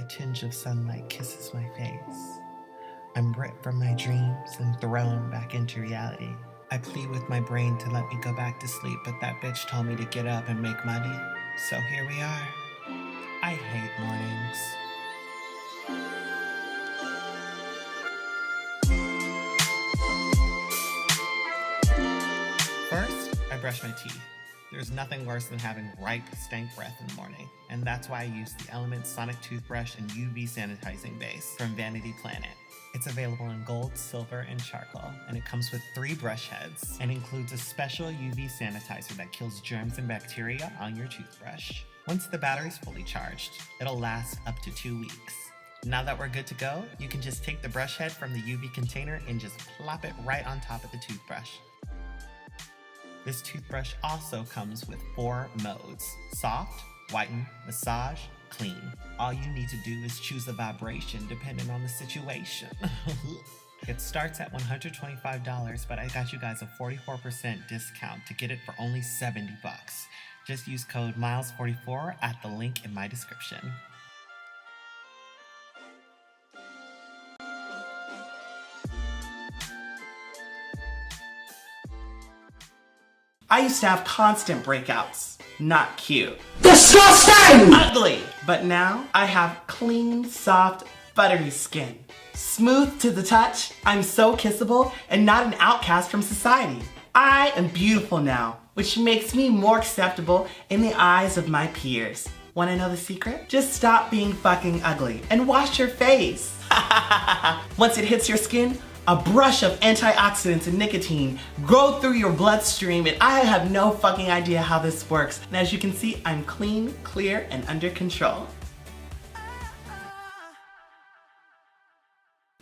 A tinge of sunlight kisses my face. I'm ripped from my dreams and thrown back into reality. I plead with my brain to let me go back to sleep, but that bitch told me to get up and make money. So here we are. I hate mornings. First, I brush my teeth. There's nothing worse than having ripe, stank breath in the morning, and that's why I use the Element Sonic Toothbrush and UV Sanitizing Base from Vanity Planet. It's available in gold, silver, and charcoal, and it comes with 3 brush heads and includes a special UV sanitizer that kills germs and bacteria on your toothbrush. Once the battery's fully charged, it'll last up to 2 weeks. Now that we're good to go, you can just take the brush head from the UV container and just plop it right on top of the toothbrush. This toothbrush also comes with 4 modes: soft, whiten, massage, clean. All you need to do is choose a vibration depending on the situation. It starts at $125, but I got you guys a 44% discount to get it for only $70. Just use code MILES44 at the link in my description. I used to have constant breakouts. Not cute. Disgusting! Ugly! But now I have clean, soft, buttery skin. Smooth to the touch, I'm so kissable and not an outcast from society. I am beautiful now, which makes me more acceptable in the eyes of my peers. Wanna know the secret? Just stop being fucking ugly and wash your face. Once it hits your skin, a brush of antioxidants and nicotine go through your bloodstream, and I have no fucking idea how this works. And as you can see, I'm clean, clear, and under control.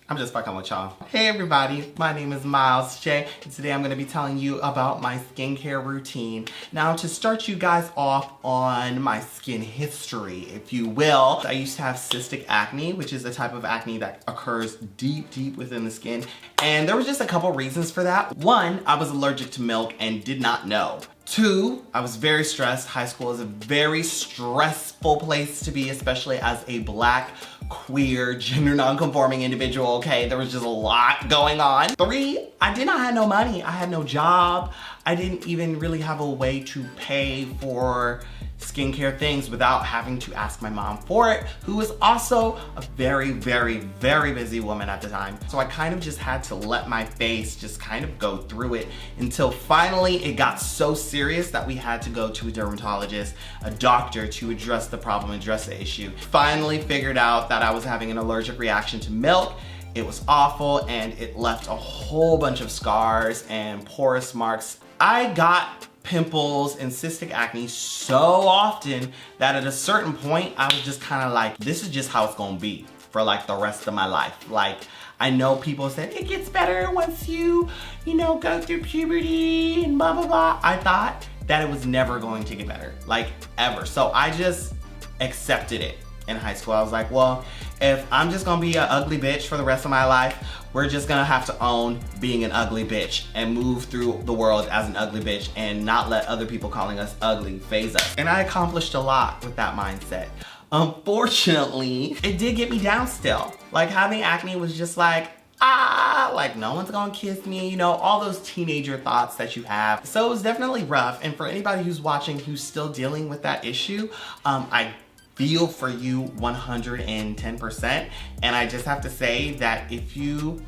I'm just fucking with y'all. Hey everybody, my name is Miles J, and today I'm gonna be telling you about my skincare routine. Now, to start you guys off on my skin history, if you will, I used to have cystic acne, which is a type of acne that occurs deep within the skin. And there was just a couple reasons for that. 1, I was allergic to milk and did not know. 2, I was very stressed. High school is a very stressful place to be, especially as a Black, queer, gender non-conforming individual, okay? There was just a lot going on. 3, I did not have no money. I had no job. I didn't even really have a way to pay for skincare things without having to ask my mom for it, who was also a very busy woman at the time. So I kind of just had to let my face just kind of go through it until finally it got so serious that we had to go to a dermatologist, a doctor, to address the problem, address the issue. Finally figured out that I was having an allergic reaction to milk. It was awful, and it left a whole bunch of scars and porous marks. I got pimples and cystic acne so often that at a certain point I was just kind of like, this is just how it's gonna be for like the rest of my life. Like, I know people said it gets better once you know, go through puberty and blah blah blah. I thought that it was never going to get better, like ever. So I just accepted it. In high school, I was like, well, if I'm just gonna be an ugly bitch for the rest of my life, we're just gonna have to own being an ugly bitch and move through the world as an ugly bitch and not let other people calling us ugly faze us. And I accomplished a lot with that mindset. Unfortunately, it did get me down still. Like, having acne was just like, like no one's gonna kiss me, you know, all those teenager thoughts that you have. So it was definitely rough. And for anybody who's watching who's still dealing with that issue, I feel for you 110%. And I just have to say that if you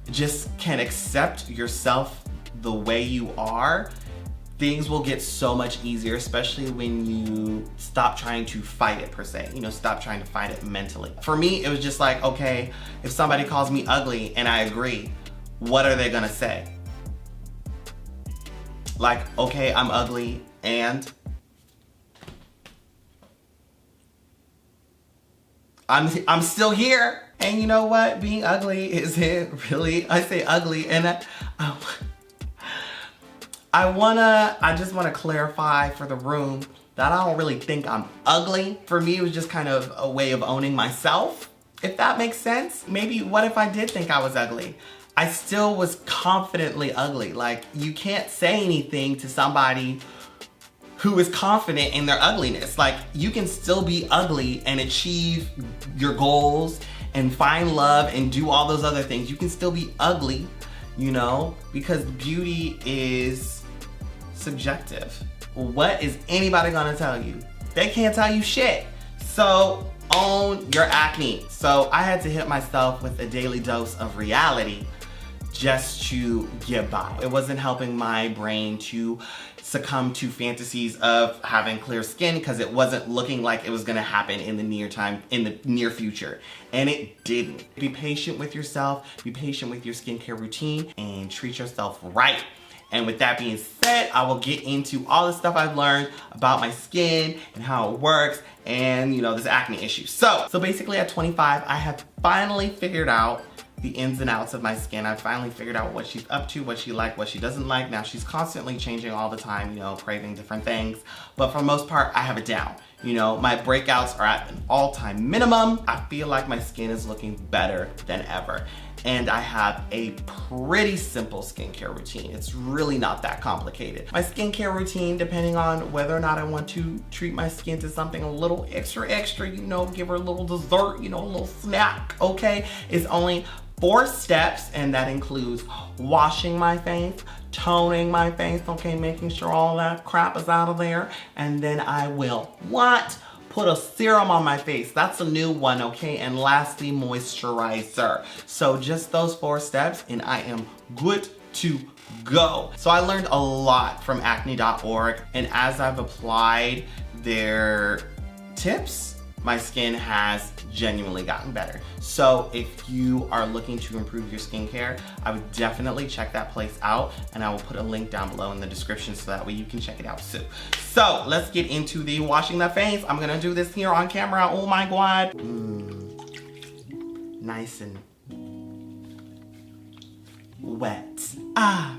just can accept yourself the way you are, things will get so much easier, especially when you stop trying to fight it per se, you know, stop trying to fight it mentally. For me, it was just like, okay, if somebody calls me ugly and I agree, what are they gonna say? Like, okay, I'm ugly and I'm still here. And you know what? Being ugly isn't really, I say ugly, and I just wanna clarify for the room that I don't really think I'm ugly. For me, it was just kind of a way of owning myself, if that makes sense. Maybe what if I did think I was ugly? I still was confidently ugly. Like, you can't say anything to somebody who is confident in their ugliness. Like, you can still be ugly and achieve your goals and find love and do all those other things. You can still be ugly, you know, because beauty is subjective. What is anybody gonna tell you? They can't tell you shit. So own your acne. So I had to hit myself with a daily dose of reality just to get by. It wasn't helping my brain to succumb to fantasies of having clear skin because it wasn't looking like it was gonna happen in the near future. And it didn't. Be patient with yourself, be patient with your skincare routine, and treat yourself right. And with that being said, I will get into all the stuff I've learned about my skin and how it works and, you know, this acne issue. So basically at 25, I have finally figured out the ins and outs of my skin. I finally figured out what she's up to, what she likes, what she doesn't like. Now she's constantly changing all the time, you know, craving different things. But for the most part, I have it down. You know, my breakouts are at an all-time minimum. I feel like my skin is looking better than ever. And I have a pretty simple skincare routine. It's really not that complicated. My skincare routine, depending on whether or not I want to treat my skin to something a little extra, you know, give her a little dessert, you know, a little snack, okay, is only 4 steps, and that includes washing my face, toning my face, okay, making sure all that crap is out of there, and then I will put a serum on my face. That's a new one, okay? And lastly, moisturizer. So just those 4 steps and I am good to go. So I learned a lot from acne.org, and as I've applied their tips, my skin has genuinely gotten better. So if you are looking to improve your skincare, I would definitely check that place out, and I will put a link down below in the description so that way you can check it out too. So let's get into the washing the face. I'm gonna do this here on camera. Oh my God. Nice and wet.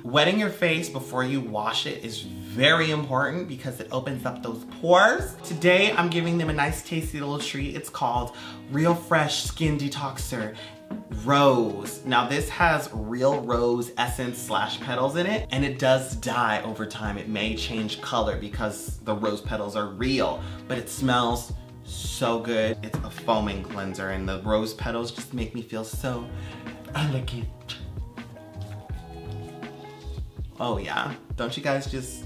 Wetting your face before you wash it is very important because it opens up those pores. Today, I'm giving them a nice tasty little treat. It's called Real Fresh Skin Detoxer Rose. Now this has real rose essence / petals in it, and it does die over time. It may change color because the rose petals are real, but it smells so good. It's a foaming cleanser, and the rose petals just make me feel so elegant. Oh yeah, don't you guys just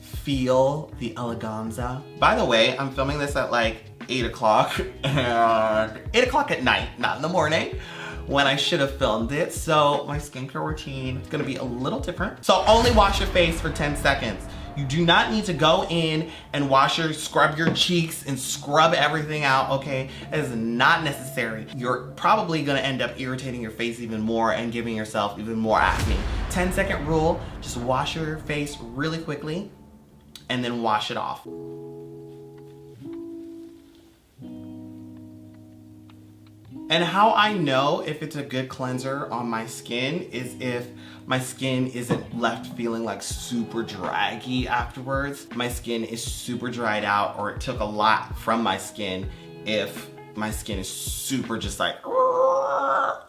feel the eleganza? By the way, I'm filming this at like 8 o'clock, 8 o'clock at night, not in the morning, when I should have filmed it. So my skincare routine is gonna be a little different. So only wash your face for 10 seconds. You do not need to go in and scrub your cheeks and scrub everything out, okay? That is not necessary. You're probably gonna end up irritating your face even more and giving yourself even more acne. 10-second rule, just wash your face really quickly and then wash it off. And how I know if it's a good cleanser on my skin is if my skin isn't left feeling like super draggy afterwards. My skin is super dried out, or it took a lot from my skin if my skin is super just like.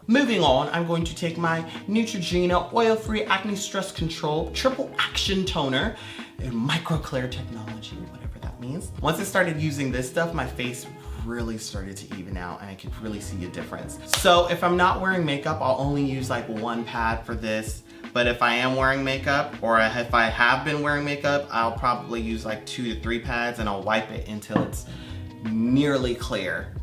Moving on, I'm going to take my Neutrogena Oil-Free Acne Stress Control Triple Action Toner and Micro Clear Technology, whatever that means. Once I started using this stuff, my face really started to even out and I could really see a difference. So if I'm not wearing makeup, I'll only use like 1 pad for this. But if I am wearing makeup, or if I have been wearing makeup, I'll probably use like 2 to 3 pads, and I'll wipe it until it's nearly clear.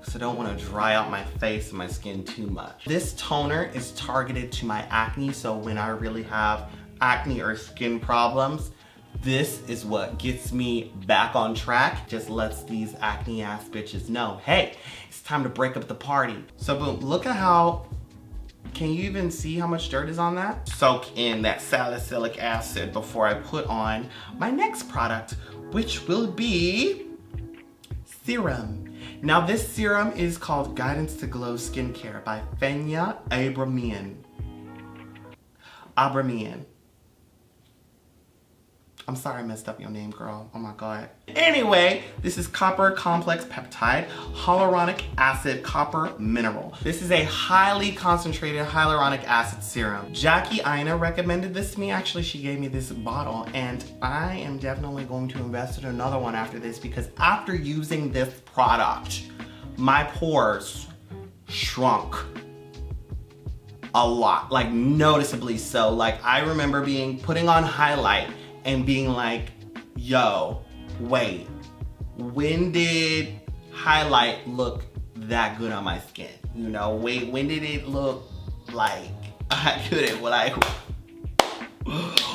So I don't want to dry out my face and my skin too much. This toner is targeted to my acne, so when I really have acne or skin problems, this is what gets me back on track. Just lets these acne ass bitches know, hey, it's time to break up the party. So boom, look at how, can you even see how much dirt is on that? Soak in that salicylic acid before I put on my next product, which will be serum. Now this serum is called Guidance to Glow Skincare by Fenya Abramian. I'm sorry I messed up your name, girl. Oh my God. Anyway, this is copper complex peptide, hyaluronic acid copper mineral. This is a highly concentrated hyaluronic acid serum. Jackie Ina recommended this to me. Actually, she gave me this bottle and I am definitely going to invest in another one after this because after using this product, my pores shrunk a lot, like noticeably so. Like I remember putting on highlight and being like, yo, wait, when did highlight look that good on my skin? You know, wait, when did it look like I couldn't, like,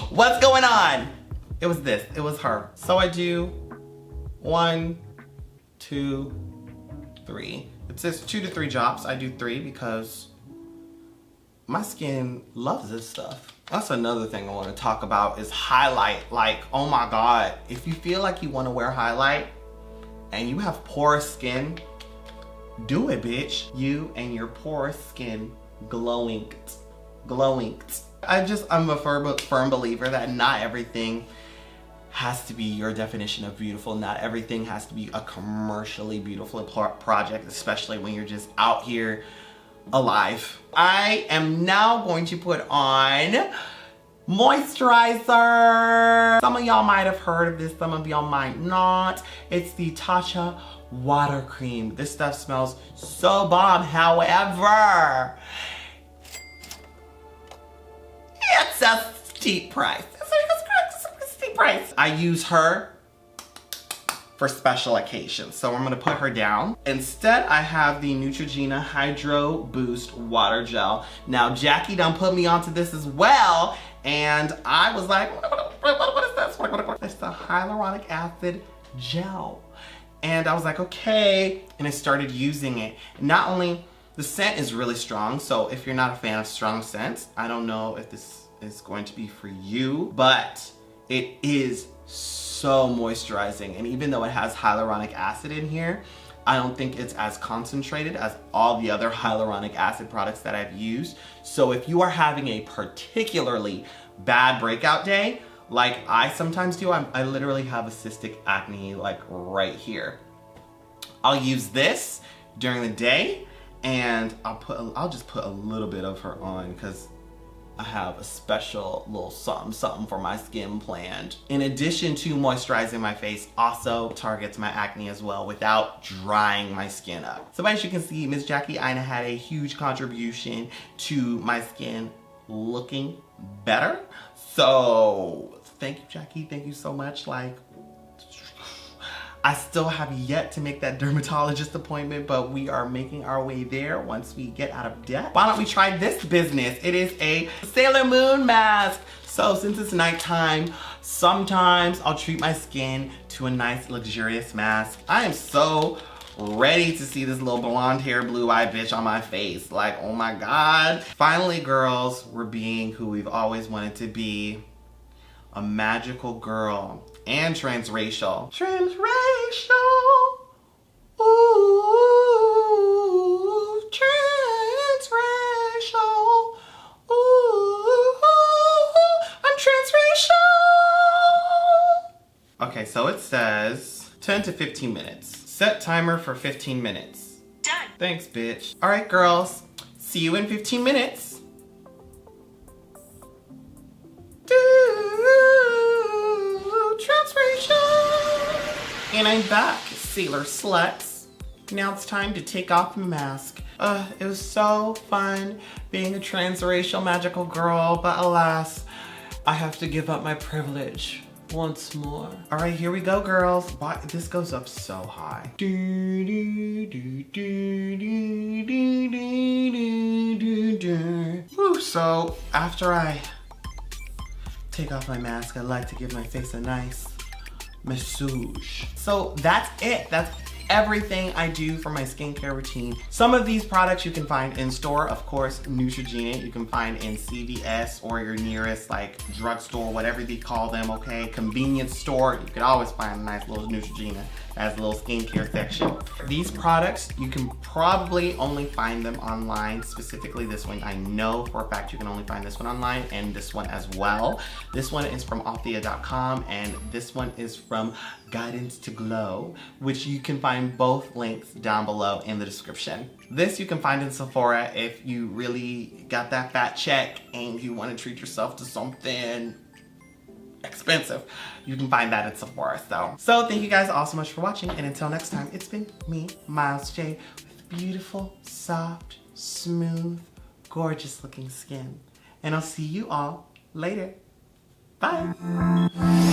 what's going on? It was this, it was her. So I do 1, 2, 3. It says 2 to 3 drops. I do 3 because my skin loves this stuff. That's another thing I want to talk about is highlight. Like, oh my God, if you feel like you want to wear highlight and you have porous skin, do it, bitch. You and your porous skin glowing. I'm a firm believer that not everything has to be your definition of beautiful. Not everything has to be a commercially beautiful project, especially when you're just out here alive. I am now going to put on moisturizer. Some of y'all might have heard of this, some of y'all might not. It's the Tatcha water cream. This stuff smells so bomb. However, it's a steep price. It's a steep price. I use her for special occasions. So I'm gonna put her down. Instead, I have the Neutrogena Hydro Boost Water Gel. Now, Jackie done put me onto this as well, and I was like, what is this? It's the hyaluronic acid gel. And I was like, okay, and I started using it. Not only, the scent is really strong, so if you're not a fan of strong scents, I don't know if this is going to be for you, but it is so moisturizing. And even though it has hyaluronic acid in here, I don't think it's as concentrated as all the other hyaluronic acid products that I've used. So if you are having a particularly bad breakout day, like I sometimes do, I literally have a cystic acne like right here. I'll use this during the day and I'll just put a little bit of her on because I have a special little something for my skin planned. In addition to moisturizing my face, also targets my acne as well without drying my skin up. So as you can see, Miss Jackie Ina had a huge contribution to my skin looking better. So thank you, Jackie, thank you so much. Like, I still have yet to make that dermatologist appointment, but we are making our way there once we get out of debt. Why don't we try this business? It is a Sailor Moon mask. So since it's nighttime, sometimes I'll treat my skin to a nice luxurious mask. I am so ready to see this little blonde hair, blue-eyed bitch on my face. Like, oh my God. Finally, girls, we're being who we've always wanted to be. A magical girl. And transracial. Transracial. Ooh, transracial. Ooh, I'm transracial. Okay, so it says 10 to 15 minutes. Set timer for 15 minutes. Done. Thanks, bitch. All right, girls. See you in 15 minutes. And I'm back, sailor sluts. Now it's time to take off the mask. It was so fun being a transracial magical girl, but alas, I have to give up my privilege once more. All right, here we go, girls. This goes up so high. Woo, so after I take off my mask, I like to give my face a nice massage. So that's it. That's everything I do for my skincare routine. Some of these products you can find in store. Of course, Neutrogena you can find in CVS or your nearest like drugstore, whatever they call them, okay? Convenience store. You can always find a nice little Neutrogena. has a little skincare section. These products, you can probably only find them online, specifically this one. I know for a fact you can only find this one online, and this one as well. This one is from Althea.com, and this one is from Guidance to Glow, which you can find both links down below in the description. This you can find in Sephora if you really got that fat check and you want to treat yourself to something expensive. You can find that at Sephora. So thank you guys all so much for watching, and until next time, it's been me, Miles J, with beautiful, soft, smooth, gorgeous looking skin. And I'll see you all later. Bye.